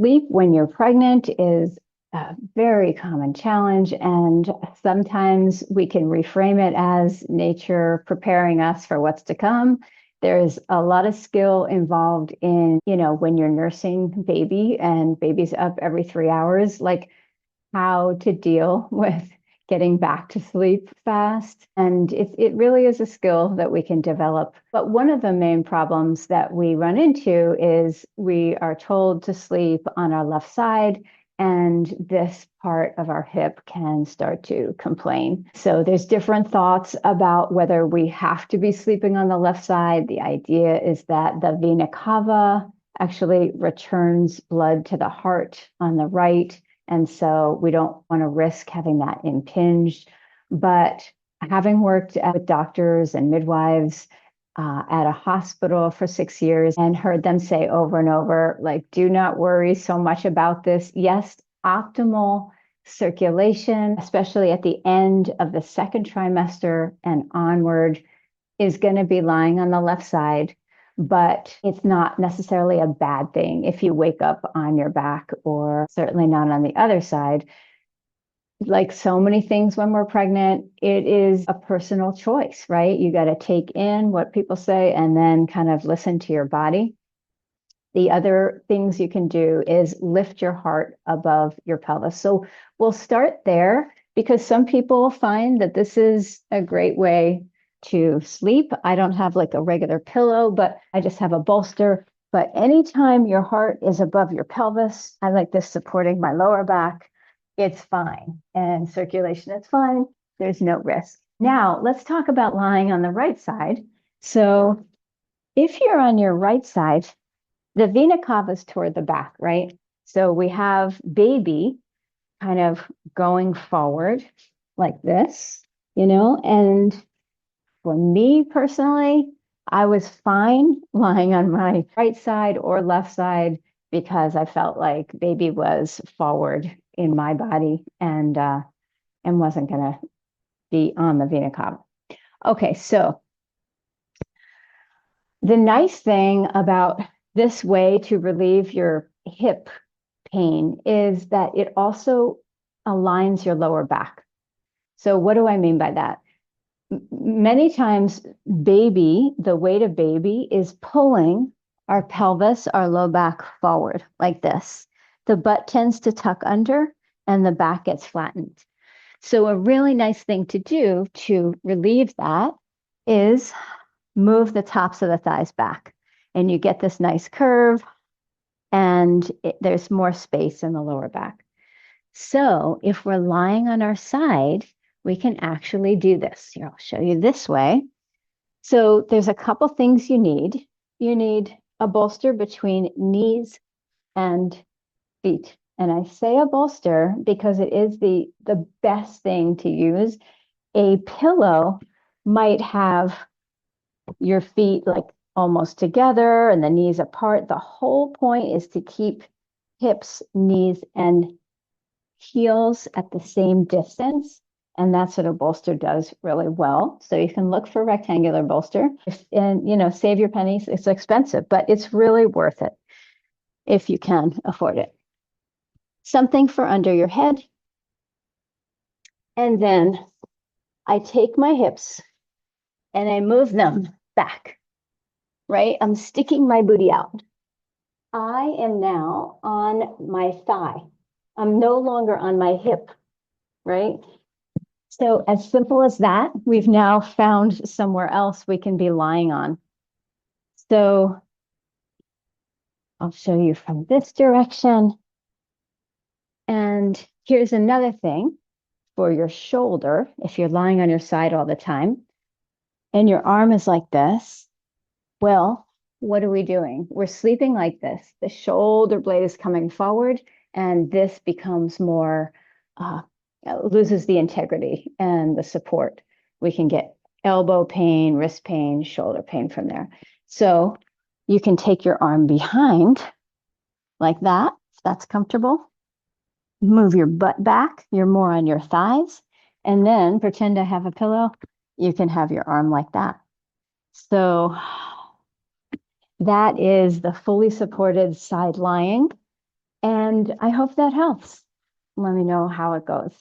Sleep when you're pregnant is a very common challenge, and sometimes we can reframe it as nature preparing us for what's to come. There's a lot of skill involved in, when you're nursing baby and baby's up every 3 hours, like how to deal with getting back to sleep fast. And it really is a skill that we can develop. But one of the main problems that we run into is we are told to sleep on our left side, and this part of our hip can start to complain. So there's different thoughts about whether we have to be sleeping on the left side. The idea is that the vena cava actually returns blood to the heart on the right. And so we don't want to risk having that impinged. But having worked with doctors and midwives at a hospital for 6 years and heard them say over and over, like, do not worry so much about this. Yes, optimal circulation, especially at the end of the second trimester and onward, is going to be lying on the left side. But it's not necessarily a bad thing if you wake up on your back, or certainly not on the other side. Like so many things when we're pregnant, it is a personal choice, right? You got to take in what people say and then kind of listen to your body. The other things you can do is lift your heart above your pelvis. So we'll start there because some people find that this is a great way to sleep. I don't have like a regular pillow, but I just have a bolster. But anytime your heart is above your pelvis, I like this supporting my lower back, it's fine. And circulation is fine. There's no risk. Now, let's talk about lying on the right side. So if you're on your right side, the vena cava is toward the back, right? So we have baby kind of going forward like this, and for me personally, I was fine lying on my right side or left side because I felt like baby was forward in my body and wasn't going to be on the vena cava. Okay, so the nice thing about this way to relieve your hip pain is that it also aligns your lower back. So what do I mean by that? Many times the weight of baby is pulling our pelvis, our low back forward like this. The butt tends to tuck under and the back gets flattened. So a really nice thing to do to relieve that is move the tops of the thighs back, and you get this nice curve, and there's more space in the lower back. So if we're lying on our side, we can actually do this. Here, I'll show you this way. So there's a couple things you need. You need a bolster between knees and feet. And I say a bolster because it is the best thing to use. A pillow might have your feet like almost together and the knees apart. The whole point is to keep hips, knees, and heels at the same distance. And that's what a bolster does really well. So you can look for rectangular bolster and, save your pennies. It's expensive, but it's really worth it if you can afford it. Something for under your head. And then I take my hips and I move them back, right? I'm sticking my booty out. I am now on my thigh. I'm no longer on my hip, right? So as simple as that, we've now found somewhere else we can be lying on. So I'll show you from this direction. And here's another thing for your shoulder. If you're lying on your side all the time and your arm is like this, well, what are we doing? We're sleeping like this. The shoulder blade is coming forward, and this becomes more, loses the integrity and the support. We can get elbow pain, wrist pain, shoulder pain from there. So you can take your arm behind like that, if that's comfortable. Move your butt back. You're more on your thighs. And then pretend I have a pillow. You can have your arm like that. So that is the fully supported side lying. And I hope that helps. Let me know how it goes.